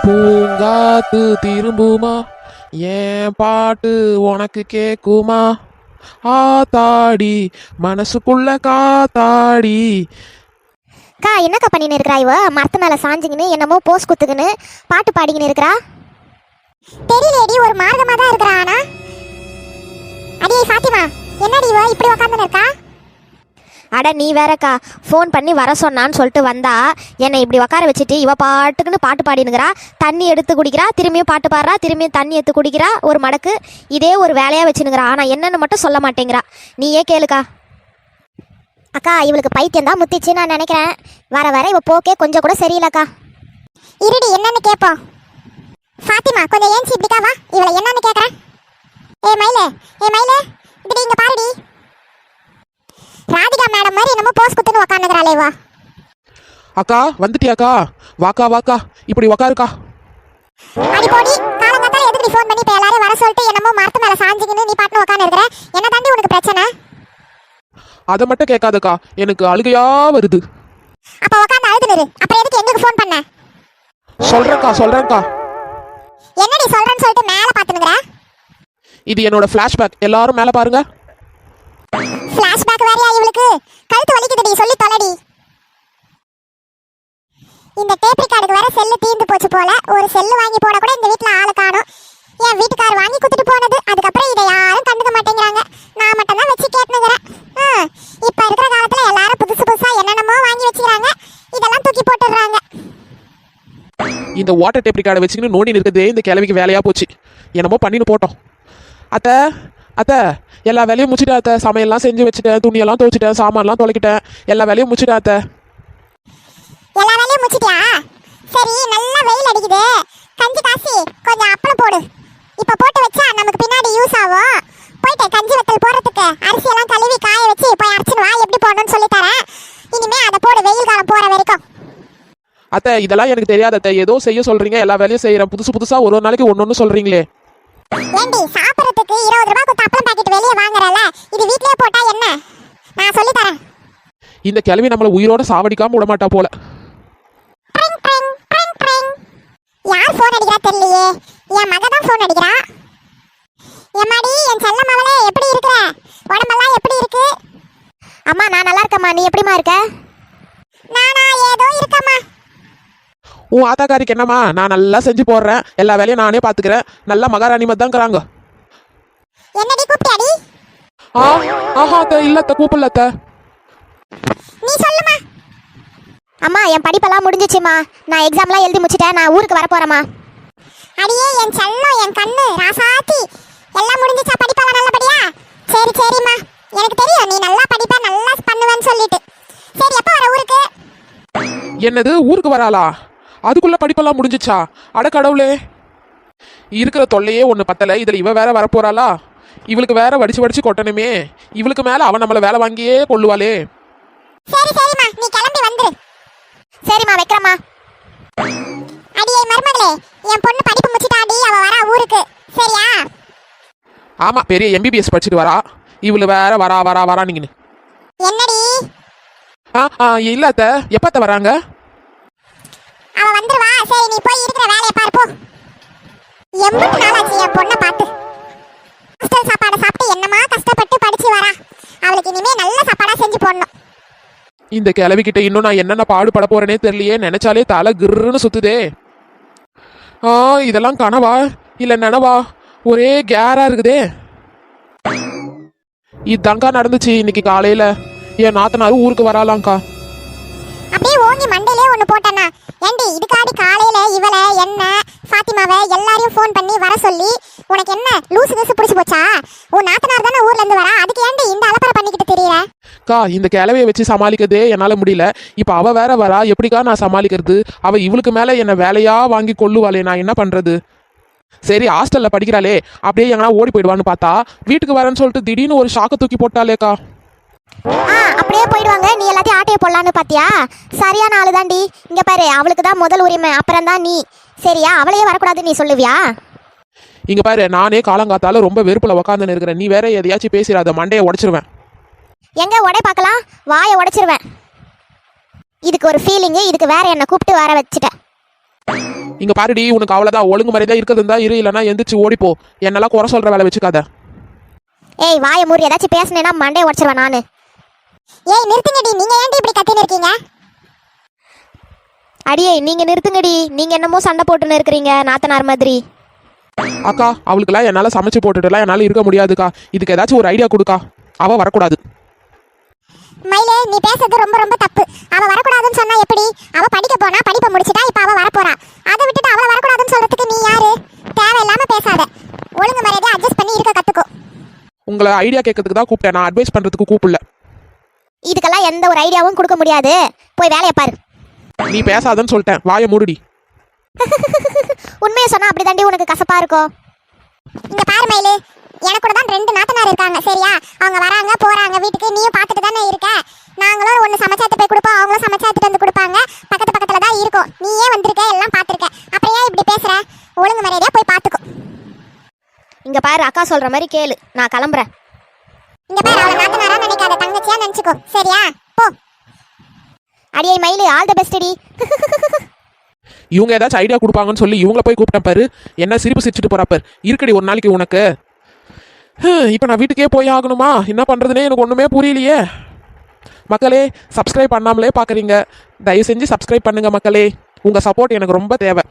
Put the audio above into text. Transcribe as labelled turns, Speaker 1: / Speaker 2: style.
Speaker 1: பூங்காத்து திரும்புமா, ஏன் பாட்டு உனக்கு கேக்குமா, ஆத்தாடி மனசுக்குள்ள காத்தாடி.
Speaker 2: என்னக்கா பண்ணின்னு இருக்கிறா இவ? மரத்து மேல சாஞ்சிங்கன்னு என்னமோ போஸ் குத்துக்குன்னு பாட்டு பாடிக்கின்னு இருக்கிறா. தெரியலேடி, ஒரு மார்க்கமா தான் இருக்கிறா. ஆனா அடி ஃபாத்திமா, என்னடி இவ இப்படி உட்காந்துன்னு இருக்கா? அட நீ வேறக்கா, ஃபோன் பண்ணி வர சொன்னான்னு சொல்லிட்டு வந்தா என்னை இப்படி உட்கார வச்சுட்டு இவ பாட்டுக்குன்னு பாட்டு பாடினுங்கிறா. தண்ணி எடுத்து குடிக்கிறா, திரும்பியும் பாட்டு பாடுறா, திரும்பியும் தண்ணி எடுத்து குடிக்கிறா. ஒரு மடக்கு இதே ஒரு வேலையாக வச்சுனுங்கிறா. ஆனால் என்னன்னு மட்டும் சொல்ல மாட்டேங்கிறா. நீயே கேளுக்கா. அக்கா, இவளுக்கு பைத்தியம் தான் முத்திச்சு நான் நினைக்கிறேன். வர வர இவ போக்கே கொஞ்சம் கூட சரியில்லக்கா. இருடி, என்னன்னு கேட்போம். ஃபாத்திமா, கொஞ்சம் ஏன்ச்சி இப்படிக்கா வா, இவளை என்னன்னு கேட்குறேன். ஏ மயிலே இப்படி இங்கே பாருடி. ராதிகா மேடம் மாதிரி என்னமோ போஸ் குத்துன்னு உக்காந்துக்கிறாளே வா.
Speaker 1: அக்கா வந்துட்டியாக்கா? வாக்கா வாக்கா, இப்படி உக்காருக்கா.
Speaker 2: அடி போடி, காலங்காத்தால எதுக்கு நீ ஃபோன் பண்ணி இப்போ எல்லாரும் வர சொல்லிட்டு என்னமோ மரத்து மேலே சாஞ்சிக்கின்னு நீ பாட்டுன்னு உட்காந்து இருக்கிற? என்ன தாண்டி உனக்கு பிரச்சனை?
Speaker 1: அதை மட்டும் கேட்காதக்கா, எனக்கு அழுகையா வருது.
Speaker 2: அப்போ உட்காந்து அழுதுனுரு. அப்புறம் எதுக்கு எங்களுக்கு ஃபோன் பண்ண?
Speaker 1: சொல்றேன்க்கா.
Speaker 2: என்னடி சொல்றேன்னு சொல்லிட்டு மேலே பார்த்துனுங்கிற?
Speaker 1: இது என்னோட ஃப்ளாஷ்பேக், எல்லாரும் மேலே பாருங்க.
Speaker 2: ஃப்ளாஷ்பேக் வேறையா இவளுக்கு? கழுத்து வலிக்குதுடி, சொல்லி தொலைடி. இந்த டேப் ரெக்கார்டுக்கு வேற செல்லு தீர்ந்து போச்சு போல. ஒரு செல்லு வாங்கி போட கூட இந்த வீட்ல ஆளு காணோம். என் வீட்டுக்காரர் வாங்கி குத்துட்டு போனது. அதுக்கப்புறம் இதை யாரும் கண்டுக்க மாட்டேங்கிறாங்க. நான் மட்டும் தான் வச்சு கேட்டுனுங்கிறேன். இப்ப இருக்கிற காலத்துல எல்லாரும் புதுசு புதுசா என்னென்னமோ வாங்கி வச்சுக்கிறாங்க. இதெல்லாம் தூக்கி போட்டுடுறாங்க.
Speaker 1: இந்த வாட்டர் டேப் ரெக்கார்டை வச்சுக்கின்னு நோண்டி இருக்கிறதே இந்த கிழவிக்கு வேலையா போச்சு. என்னமோ பண்ணின்னு போட்டோம். அத்தை எல்லா வேலையும் முடிச்சிட்டேன் அத்தை. சமையல்லாம் செஞ்சு வச்சுட்டேன், துணியெல்லாம் துவைச்சிட்டேன், சாமான்லாம் தொலைக்கிட்டேன், எல்லா வேலையும் முடிச்சிட்டேன் அத்தை.
Speaker 2: எல்லா வேலையும் முடிச்சிட்டியா? சரி, நல்லா வெயில் அடிக்குது. கஞ்சி காசி கொஞ்சம் அப்பளம் போடு. இப்ப போட்டு வச்சா நமக்கு பின்னாடி யூஸ் ஆகும். போயிட்டு கஞ்சி வத்தல் போடுறதுக்கு அரிசியெல்லாம் கழுவி காய வச்சு போய் அரைச்சின்னு வா. எப்படி போடணும்னு சொல்லி தரேன். இனிமே அதை போடு, வெயில் காலம் போற வரைக்கும்.
Speaker 1: அத்தை, இதெல்லாம் எனக்கு தெரியாது அத்தை. ஏதோ செய்ய சொல்றீங்க, எல்லா வேலையும் செய்யறேன். புதுசா ஒரு நாளைக்கு ஒன்னொன்னு சொல்றீங்களே.
Speaker 2: ஏண்டி, சாப்பிடறதுக்கு 20 ரூபாய் கொடுத்து அப்பளம் பாக்கெட் வெளியே வாங்குறல, இது வீட்லயே போட்டா என்ன? நான் சொல்லி தரேன்.
Speaker 1: இந்த கிழவி நம்மள உயிரோட சாவடிக்காம விட மாட்டா போல.
Speaker 2: யார் போன் அடிக்கிறா தெரியலையே. என் மக தான் போன் அடிக்கிறா. எம்மாடி, என் செல்ல மகளே, எப்படி இருக்கிற? உடம்பெல்லாம் எப்படி இருக்கு? அம்மா, நான் நல்லா இருக்கம்மா. நீ எப்படிமா இருக்க? நானா ஏதோ இருக்கம்மா.
Speaker 1: உன் ஆத்தாக்காரிக்கு என்னம்மா, நான் நல்லா செஞ்சு போடுறேன், எல்லா வேலையும் நானே பாத்துக்கிறேன், நல்லா மகாராணி மாதிரி தான்ங்கிறாங்க.
Speaker 2: என்னடி கூப்பிட்டியாடி?
Speaker 1: ஆஹா அத்தை, இல்ல அத்தை, கூப்பிடல அத்தை.
Speaker 2: நீ சொல்லுமா. அம்மா, என் படிப்பெல்லாம் முடிஞ்சிச்சுமா. நான் எக்ஸாம்லாம் எழுதி முடிச்சிட்டேன். நான் ஊருக்கு வர போறேம்மா. அடியே என் செல்லம், என் கண்ணு ராசாத்தி, எல்லாம் முடிஞ்சிச்சா? படிப்பெல்லாம் நல்லபடியா? சரிம்மா, எனக்கு தெரியும் நீ நல்லா படிப்ப, நல்லா பண்ணுவேன்னு சொல்லிட்டு. சரி, எப்போ வர ஊருக்கு?
Speaker 1: என்னது, ஊருக்கு வராளா? அதுக்குள்ள படிப்பெல்லாம் முடிஞ்சிச்சா? அட கடவுளே, இருக்கிற தொல்லையே ஒன்று பத்தலை. இதில் இவ வேற வரப்போறாளா? இவளுக்கு வேற வடிச்சு கொட்டணுமே. இவளுக்கு மேல அவன் நம்மளை வேலை வாங்கியே கொள்ளுவாளே.
Speaker 2: சரிம்மா, நீ கிளம்பி வந்துரு. சரிம்மா, வைக்கிறம்மா. அடியே மருமகளே, என் பொண்ணு படிப்பு முடிச்சிட்டாடி, அவ வரா ஊருக்கு. சரியா?
Speaker 1: ஆமா, பெரிய MBBS படிச்சுட்டு வரா. இவளு வேற வரா நீங்க.
Speaker 2: என்னடி?
Speaker 1: இல்ல அத்தை, எப்பத்த வராங்க?
Speaker 2: அவ வந்துருவா. சரி, நீ போய் இருக்கிற வேலையை பாரு போ. எம்பட்டு நாளாச்சு என் பொண்ணை பார்த்து. ஹாஸ்டல் சாப்பாடை சாப்பிட்டு என்னமா கஷ்டப்பட்டு படிச்சு வரா. அவளுக்கு இனிமே நல்ல சாப்பாடா செஞ்சு போடணும்.
Speaker 1: இந்த கிழவிக்கிட்ட இன்னும் நான் என்னென்ன பாடுபட போறேனே தெரியலையே. நினைச்சாலே தலை கிருன்னு சுத்துதே. இதெல்லாம் கனவா இல்ல நனவா? ஒரே கேரா இருக்குதே. இதாங்கா நடந்துச்சு இன்னைக்கு காலையில. என் நாத்தனாரும் ஊருக்கு வராலாம்க்கா.
Speaker 2: அப்படியே ஓங்கி மண்டையிலே ஒண்ணு போட்டேன்னா. ஏண்டி, இதுக்காடி காலையில இவளை, என்ன ஃபாத்திமாவை எல்லாரையும் ஃபோன் பண்ணி வர சொல்லி உனக்கு என்ன லூசு பிடிச்சு போச்சா? உன் நாத்தனார் தானே ஊர்ல இருந்து வரா, அதுக்கு ஏண்டி இந்த அலப்பறை பண்ணிக்கிட்டு தெரியல?
Speaker 1: கா, இந்த கிழவையை வச்சு சமாளிக்கிறதே என்னால முடியல. இப்ப அவ வேற வரா, எப்படிக்கா நான் சமாளிக்கிறது? அவ இவளுக்கு மேல என்ன வேலையா வாங்கி கொள்ளுவாளே, நான் என்ன பண்றது? சரி, ஹாஸ்டல்ல படிக்கிறாளே, அப்படியே எங்கன்னா ஓடி போயிடுவான்னு பார்த்தா வீட்டுக்கு வரேன்னு சொல்லிட்டு திடீர்னு ஒரு ஷாக்கை தூக்கி போட்டாலேக்கா.
Speaker 2: அப்படியே போயிடுவாங்க. நீ எல்லாத்தையும் ஆட்டையை போடலான்னு பாத்தியா? சரியான ஆளு தாண்டி. இங்க பாரு, அவளுக்கு தான் முதல் உரிமை, அப்புறம் தான் நீ. சரியா? அவளையே வரக்கூடாது நீ சொல்லுவியா?
Speaker 1: இங்க பாரு, நானே காலங்காத்தால ரொம்ப வெறுப்புல உக்காந்துன்னு இருக்கிறேன். நீ வேற எதையாச்சும் பேசிடாத, மண்டையை உடைச்சிருவேன்.
Speaker 2: எங்க உடை பார்க்கலாம்? வாயை உடைச்சிருவேன். இதுக்கு ஒரு ஃபீலிங்கு, இதுக்கு வேற என்ன கூப்பிட்டு வர வச்சுட்ட.
Speaker 1: இங்க பாருடி, உனக்கு அவ்வளவுதான். ஒழுங்கு மரியாதை இருக்கிறதா இரு, இல்லைன்னா எந்திரிச்சு ஓடிப்போ. என்னெல்லாம் குறை சொல்ற வேலை வச்சுக்காத.
Speaker 2: ஏய் வாயை மூடி, ஏதாச்சும் பேசுனேன்னா மண்டையை உடச்சிருவேன் நானு. ஏய் நிறுத்துங்கடி, நீங்க ஏன்டி இப்படி கத்தின்னு இருக்கீங்க? அடியே நீங்க நிறுத்துங்கடி, நீங்க என்னமோ சண்டை போட்டுன்னு இருக்கிறீங்க நாத்தனார் மாதிரி.
Speaker 1: அக்கா, அவளுக்குலாம் என்னால சமைச்சு போட்டுட்டுலாம் என்னால இருக்க முடியாதுக்கா. இதுக்கு ஏதாச்சும் ஒரு ஐடியா கொடுக்கா. அவ வரக்கூடாது.
Speaker 2: மயிலே, நீ பேசுறது ரொம்ப ரொம்ப தப்பு. அவ வரக்கூடாதுன்னு சொன்னா எப்படி? அவ படிக்க போனா, படிப்பை முடிச்சிட்டா, இப்ப அவ வரப்போறா. அதை விட்டுட்டு அவ வரக்கூடாதுன்னு சொல்றதுக்கு நீ யாரு? தேவையில்லாம பேசாத. ஒழுங்கு மரியாதை அட்ஜஸ்ட் பண்ணி இருக்க கத்துக்கோ.
Speaker 1: உங்களை ஐடியா கேட்கறதுக்கு தான் கூப்பிட்டேன், நான் அட்வைஸ் பண்றதுக்கு கூப்பிடல.
Speaker 2: இதுக்கெல்லாம் எந்த ஒரு ஐடியாவும் கொடுக்க முடியாது. போய் வேலையை பாரு.
Speaker 1: நீ பேசாதன்னு சொல்லிட்டேன், வாயை மூடுடி.
Speaker 2: உண்மையை சொன்னா அப்படிதாண்டி உனக்கு கசப்பா இருக்கும். இங்க பாரு மயிலு, எனக்கு கூட தான் 2 நாத்தனார் இருக்காங்க சரியா? அவங்க வராங்க போறாங்க வீட்டுக்கு, நீயும் பார்த்துட்டு தானே இருக்க. நாங்களும் ஒன்று சமைச்சாத்து போய் கொடுப்போம், அவங்களும் சமைச்சாத்துட்டு வந்து கொடுப்பாங்க. பக்கத்து பக்கத்துல தான் இருக்கும். நீயே வந்திருக்க, எல்லாம் பார்த்துருக்க. அப்புறம் ஏன் இப்படி பேசுற? ஒழுங்கு மரியாதையா போய் பார்த்துக்கோ. இங்க பாரு, அக்கா சொல்ற மாதிரி கேளு, நான் கிளம்புறேன். இங்க பாரு, அவளை நாத்தனாரா நினைக்காத, தங்கச்சியா நினைச்சுக்கோ சரியா? போ. அடியே மயிலு, ஆல் தி பெஸ்ட் டி.
Speaker 1: இவங்க ஏதாச்சும் ஐடியா கொடுப்பாங்கன்னு சொல்லி இவங்கள போய் கூப்பிட்டேன் பாரு. என்ன சிரிப்பு சிரிச்சுட்டு போறா பாரு. இருக்கடி ஒரு நாளைக்கு உனக்கு. இப்போ நான் வீட்டுக்கே போய் ஆகணுமா? என்ன பண்ணுறதுனே எனக்கு ஒன்றுமே புரியலையே. மக்களே, சப்ஸ்கிரைப் பண்ணாமலே பார்க்குறீங்க. தயவு செஞ்சு சப்ஸ்கிரைப் பண்ணுங்க மக்களே. உங்கள் சப்போர்ட் எனக்கு ரொம்ப தேவை.